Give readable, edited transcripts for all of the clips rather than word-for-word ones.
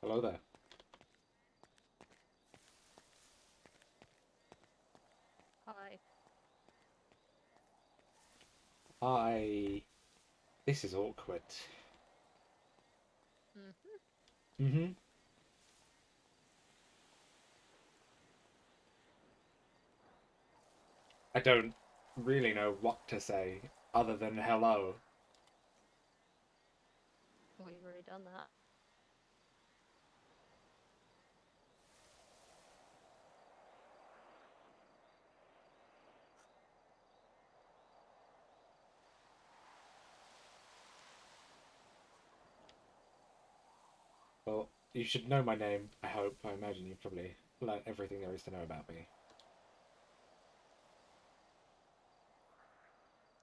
Hello there. Hi. Hi. This is awkward. Mm-hmm. Mm-hmm. I don't really know what to say other than hello. Well, you've already done that. Well, you should know my name, I hope. I imagine you've probably learnt everything there is to know about me.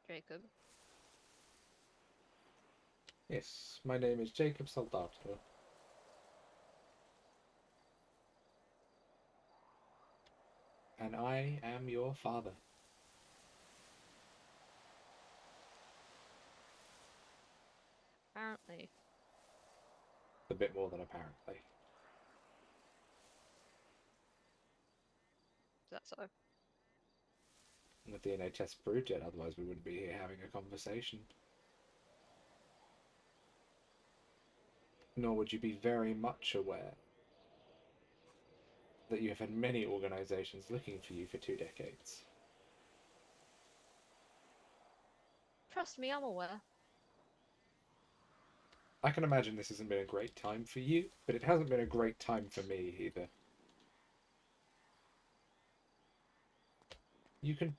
Jacob. Yes, my name is Jacob Soldato. And I am your father. Apparently. A bit more than apparently. Is that so? If the NHS proved it, otherwise we wouldn't be here having a conversation. Nor would you be very much aware that you have had many organisations looking for you for 2 decades. Trust me, I'm aware. I can imagine this hasn't been a great time for you, but it hasn't been a great time for me either. You can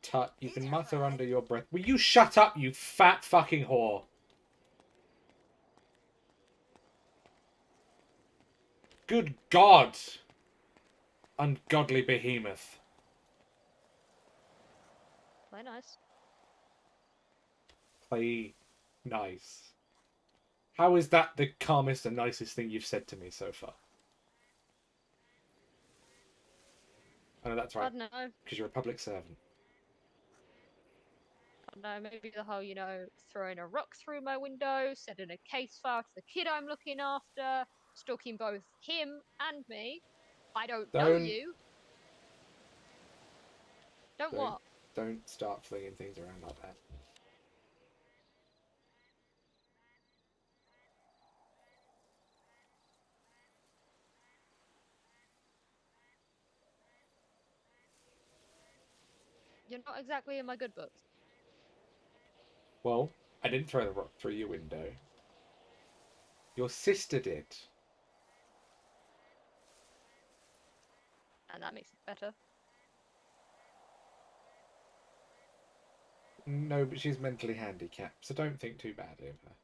mutter under your breath. Will you shut up, you fat fucking whore? Good God! Ungodly behemoth. Play nice. Play nice. How is that the calmest and nicest thing you've said to me so far? I know that's I right, don't know. because you're a public servant. I don't know. Maybe the whole, throwing a rock through my window, sending a case file to the kid I'm looking after, stalking both him and me. I don't know Don't, you. Don't don't, what? don't start flinging things around like that. You're not exactly in my good books. Well, I didn't throw the rock through your window. Your sister did. And that makes it better. No, but she's mentally handicapped, so don't think too badly of her.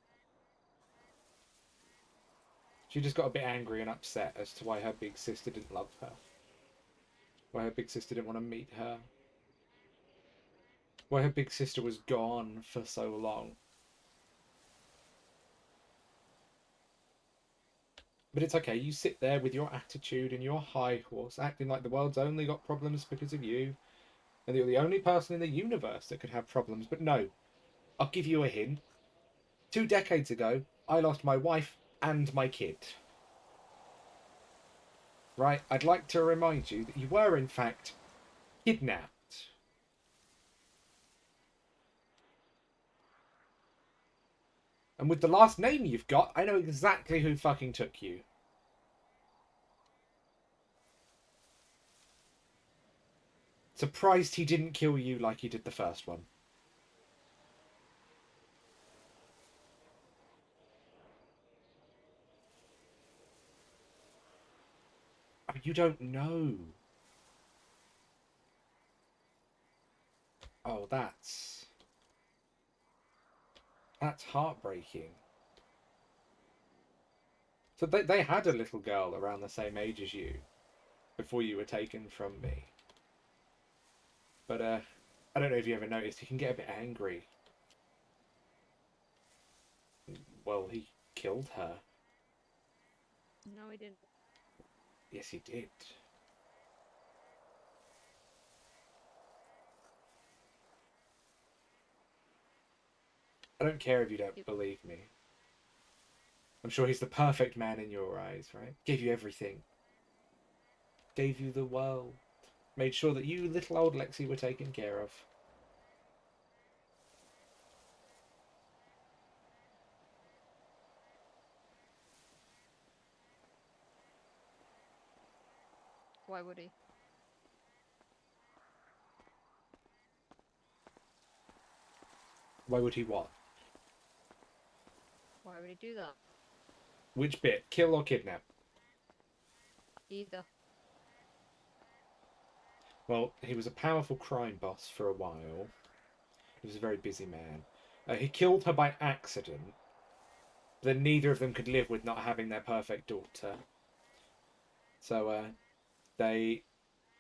She just got a bit angry and upset as to why her big sister didn't love her. Why her big sister didn't want to meet her. Why her big sister was gone for so long. But it's okay, you sit there with your attitude and your high horse, acting like the world's only got problems because of you, and you're the only person in the universe that could have problems. But no, I'll give you a hint. 2 decades ago, I lost my wife and my kid. Right? I'd like to remind you that you were, in fact, kidnapped. And with the last name you've got, I know exactly who fucking took you. Surprised he didn't kill you like he did the first one. Oh, you don't know. Oh, that's heartbreaking. So they had a little girl around the same age as you before you were taken from me. But I don't know if you ever noticed, he can get a bit angry. Well, he killed her. No, we didn't. Yes, he did. I don't care if you don't You, believe me. I'm sure he's the perfect man in your eyes, right? Gave you everything. Gave you the world. Made sure that you, little old Lexi, were taken care of. Why would he? Why would he what? Why would he do that? Which bit? Kill or kidnap? Either. Well, he was a powerful crime boss for a while. He was a very busy man. He killed her by accident. Then neither of them could live with not having their perfect daughter. So they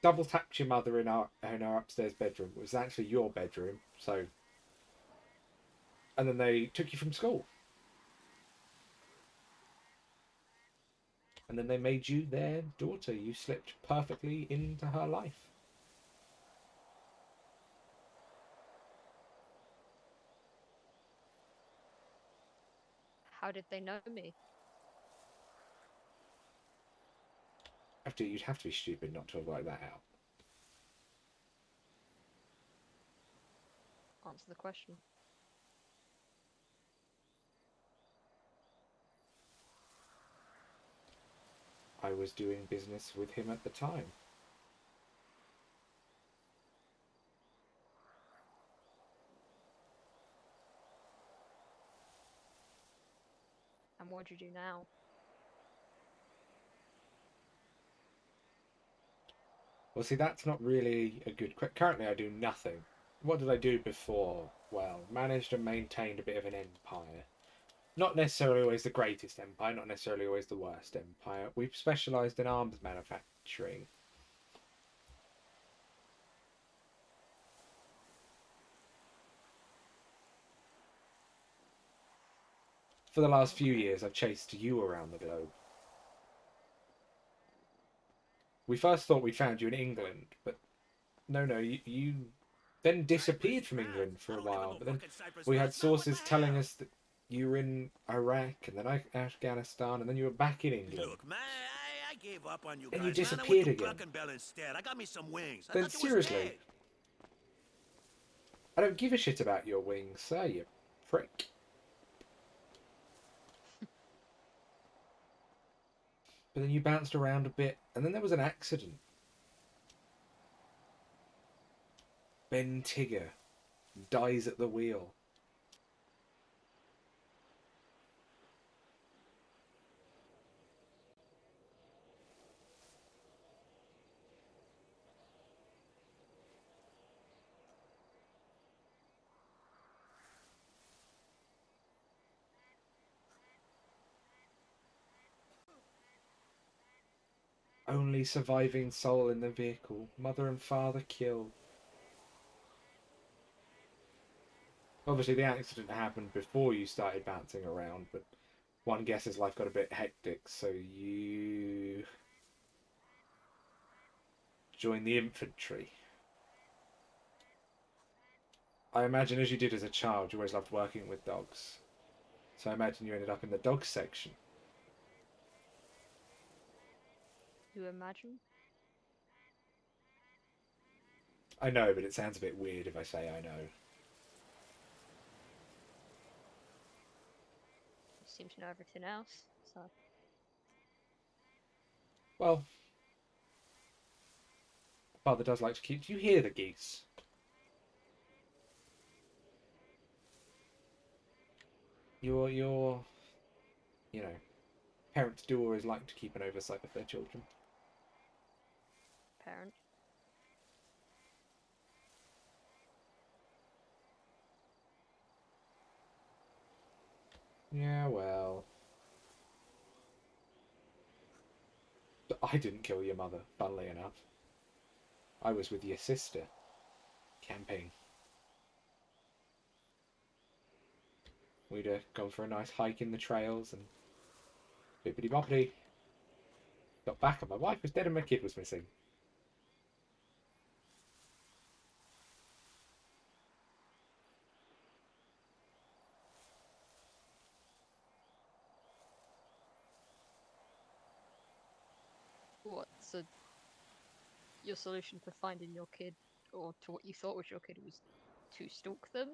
double tapped your mother in our upstairs bedroom. It was actually your bedroom. So, and then they took you from school. And then they made you their daughter. You slipped perfectly into her life. How did they know me? You'd have to be stupid not to have worked that out. Answer the question. I was doing business with him at the time. And what do you do now? Well, see, that's not really a good question. Currently, I do nothing. What did I do before? Well, managed and maintained a bit of an empire. Not necessarily always the greatest empire, not necessarily always the worst empire. We've specialised in arms manufacturing. For the last few Okay. years, I've chased you around the globe. We first thought we'd found you in England, but no, you then disappeared from England for a while. But then we had sources telling us that you were in Iraq and then Afghanistan, and then you were back in England. Look, man, I gave up on you Then you guys, man. I went disappeared to again. Clerkenbell instead. I got me some wings. I Then thought you was seriously, dead. I don't give a shit about your wings, sir, you prick. But then you bounced around a bit, and then there was an accident. Ben Tigger dies at the wheel. Only surviving soul in the vehicle. Mother and father killed. Obviously, the accident happened before you started bouncing around, but one guesses life got a bit hectic, so you joined the infantry. I imagine as you did as a child, you always loved working with dogs. So I imagine you ended up in the dog section. You imagine? I know, but it sounds a bit weird if I say I know. You seem to know everything else, so Well, father does like to keep. Do you hear the geese? Your, you know, parents do always like to keep an oversight of their children. parent. Yeah, well, I didn't kill your mother, funnily enough. I was with your sister, camping. We'd gone for a nice hike in the trails and bippity boppity. Got back and my wife was dead and my kid was missing. What? So your solution to finding your kid, or to what you thought was your kid, was to stalk them?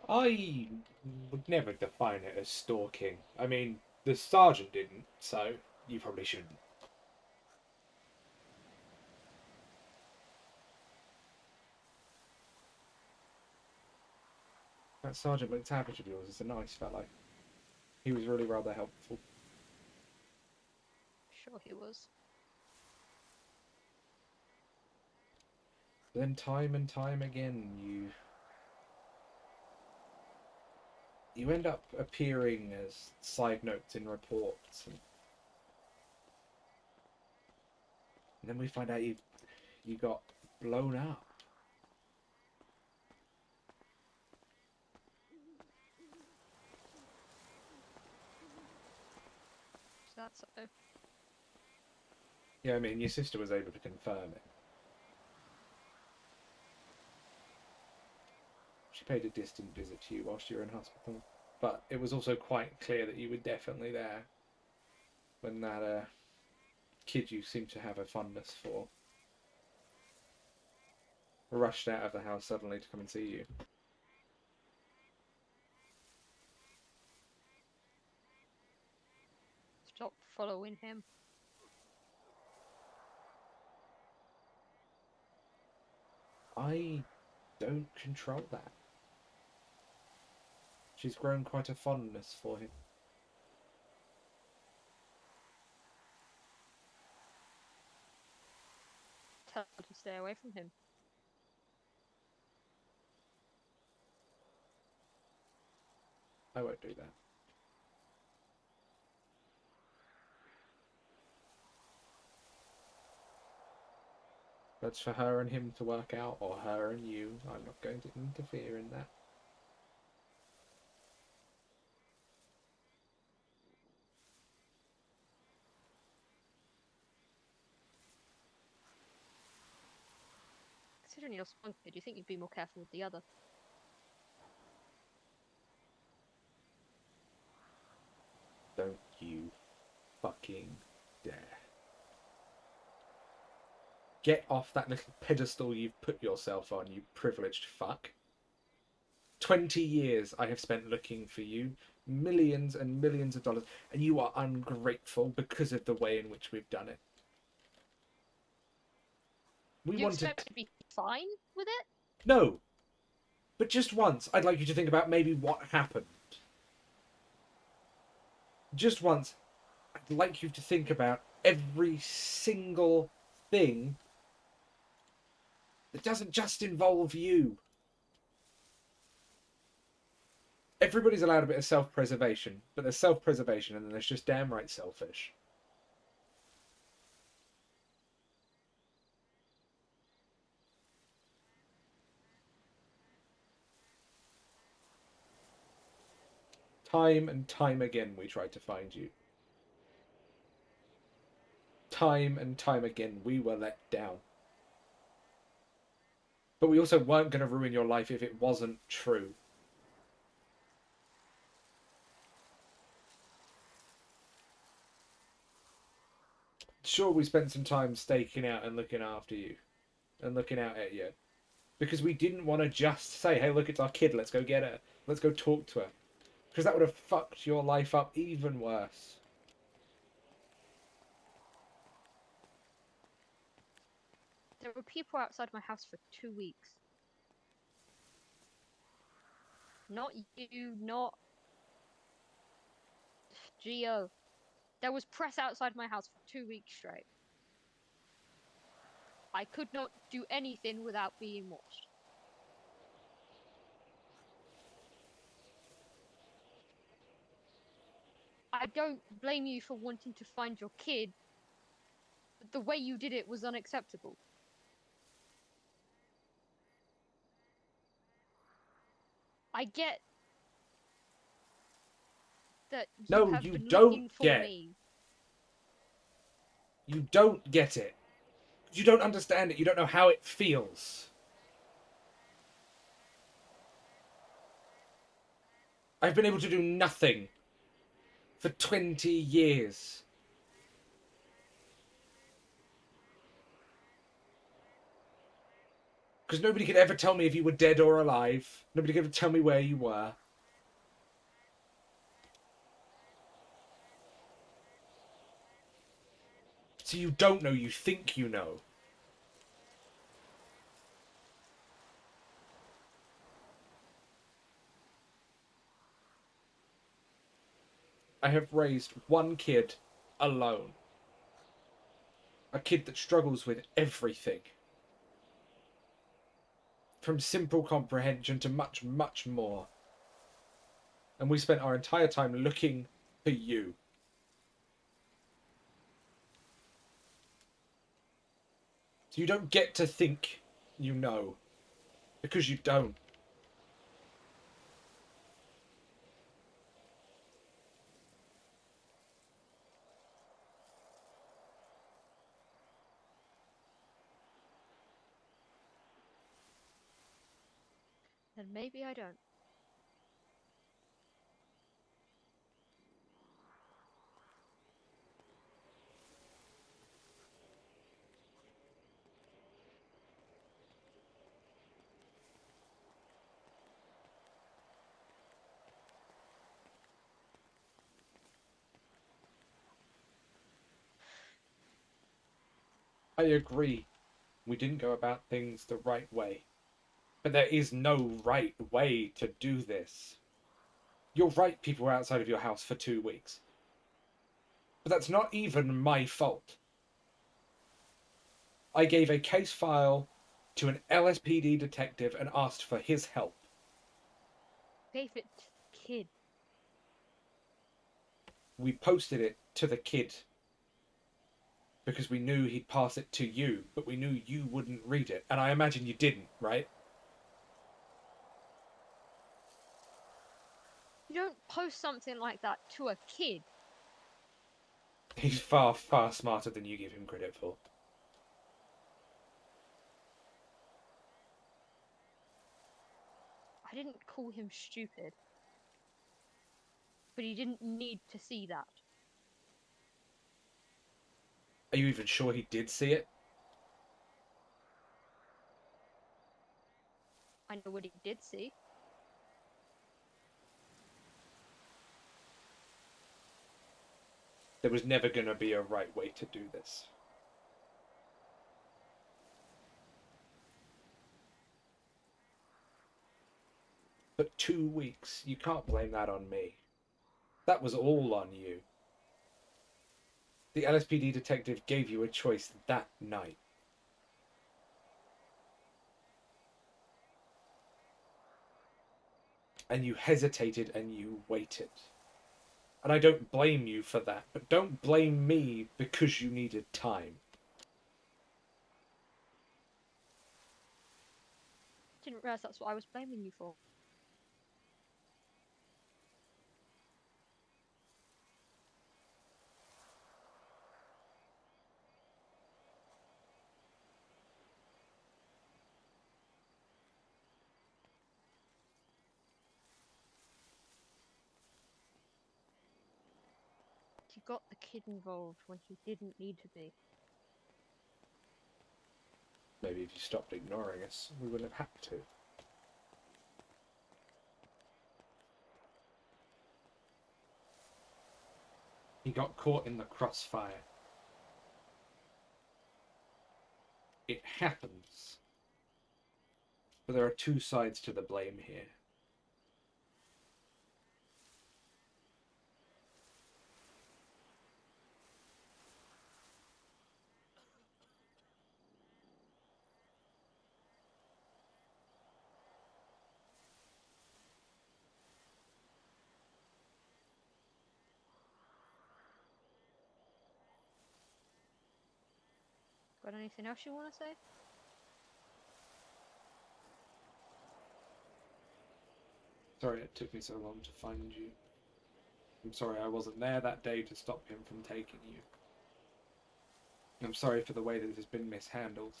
I would never define it as stalking. I mean, the sergeant didn't, so you probably shouldn't. That Sergeant McTavish of yours is a nice fellow. He was really rather helpful. Sure, he was. Then time and time again, you end up appearing as side notes in reports, and then we find out you got blown up. So that's so. Yeah, I mean, your sister was able to confirm it. She paid a distant visit to you whilst you were in hospital, but it was also quite clear that you were definitely there when that kid you seem to have a fondness for rushed out of the house suddenly to come and see you. Stop following him. I don't control that. She's grown quite a fondness for him. Tell her to stay away from him. I won't do that. That's for her and him to work out, or her and you. I'm not going to interfere in that. Considering you lost one kid, do you think you'd be more careful with the other? Don't you fucking dare. Get off that little pedestal you've put yourself on, you privileged fuck. 20 years I have spent looking for you, millions and millions of dollars, and you are ungrateful because of the way in which we've done it. We You wanted... expect to be fine with it? No! But just once, I'd like you to think about maybe what happened. Just once, I'd like you to think about every single thing that doesn't just involve you. Everybody's allowed a bit of self-preservation, but there's self-preservation and then there's just damn right selfish. Time and time again we tried to find you. Time and time again we were let down. But we also weren't going to ruin your life if it wasn't true. Sure, we spent some time staking out and looking after you. And looking out at you. Because we didn't want to just say, hey, look, it's our kid, let's go get her. Let's go talk to her. Because that would have fucked your life up even worse. There were people outside my house for 2 weeks. Not you, not Geo. There was press outside my house for 2 weeks straight. I could not do anything without being watched. I don't blame you for wanting to find your kid, but the way you did it was unacceptable. I get that you No, have you been don't looking for get. me. You don't get it. You don't understand it. You don't know how it feels. I've been able to do nothing for 20 years. Because nobody could ever tell me if you were dead or alive. Nobody could ever tell me where you were. So you don't know, you think you know. I have raised one kid alone. A kid that struggles with everything. From simple comprehension to much, much more. And we spent our entire time looking for you. So you don't get to think you know. Because you don't. Then maybe I don't. I agree. We didn't go about things the right way. But there is no right way to do this. You're right, people were outside of your house for 2 weeks. But that's not even my fault. I gave a case file to an LSPD detective and asked for his help. Gave it to the kid. We posted it to the kid because we knew he'd pass it to you, but we knew you wouldn't read it. And I imagine you didn't, right? You don't post something like that to a kid. He's far, far smarter than you give him credit for. I didn't call him stupid. But he didn't need to see that. Are you even sure he did see it? I know what he did see. There was never going to be a right way to do this. But 2 weeks, you can't blame that on me. That was all on you. The LSPD detective gave you a choice that night. And you hesitated and you waited. And I don't blame you for that, but don't blame me because you needed time. Didn't realize that's what I was blaming you for. You got the kid involved when he didn't need to be. Maybe if you stopped ignoring us, we wouldn't have had to. He got caught in the crossfire. It happens. But there are two sides to the blame here. Got anything else you want to say? Sorry it took me so long to find you. I'm sorry I wasn't there that day to stop him from taking you. I'm sorry for the way that it has been mishandled.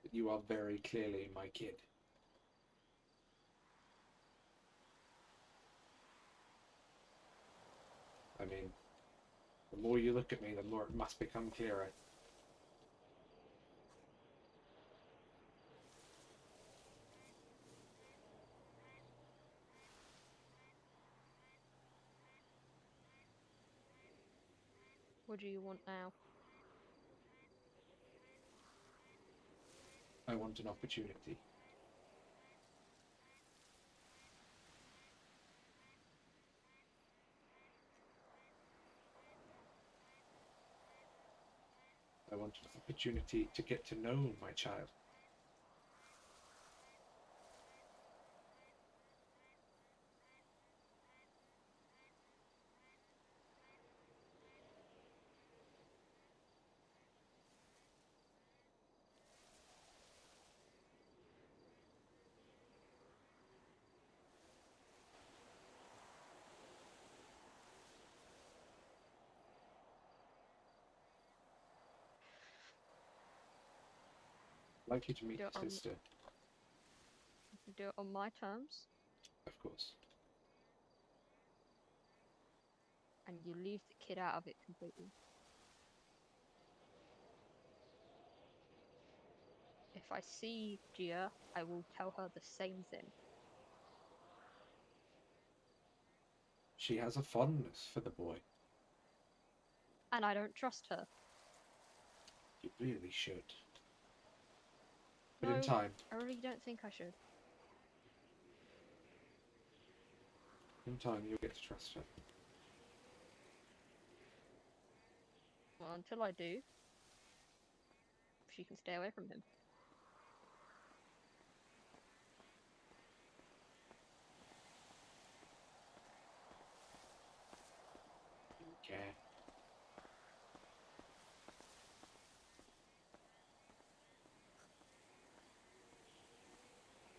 But you are very clearly my kid. I mean, the more you look at me, the more it must become clearer. What do you want now? I want an opportunity. I want an opportunity to get to know my child. I'd like you to meet Do it your on, sister, do it on my terms, of course. and you leave the kid out of it completely. If I see Gia, I will tell her the same thing. She has a fondness for the boy. And I don't trust her. You really should. But No, in time, I really don't think I should. you'll get to trust her. Well, until I do, she can stay away from him. Yeah.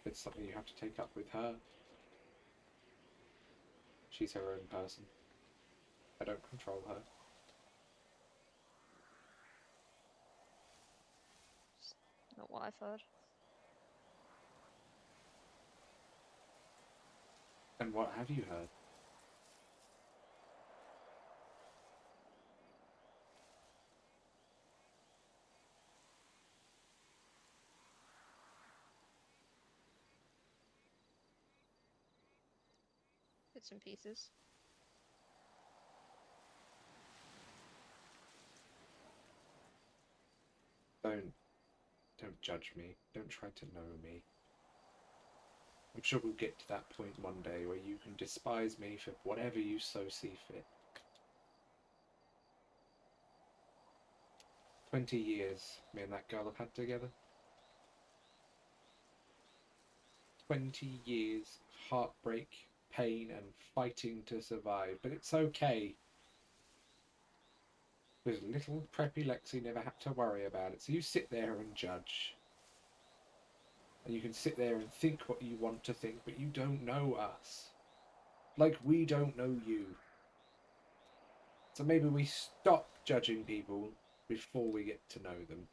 It's something you have to take up with her. She's her own person. I don't control her. It's not what I've heard. And what have you heard? Bits and pieces. Don't judge me. Don't try to know me. I'm sure we'll get to that point one day where you can despise me for whatever you so see fit. 20 years me and that girl have had together. 20 years of heartbreak, pain, and fighting to survive. But it's okay. Because little preppy Lexi never had to worry about it. So you sit there and judge. And you can sit there and think what you want to think, but you don't know us. Like we don't know you. So maybe we stop judging people before we get to know them.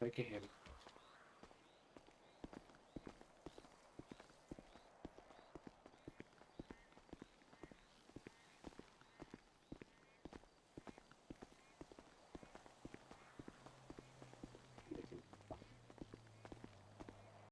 Take a hint.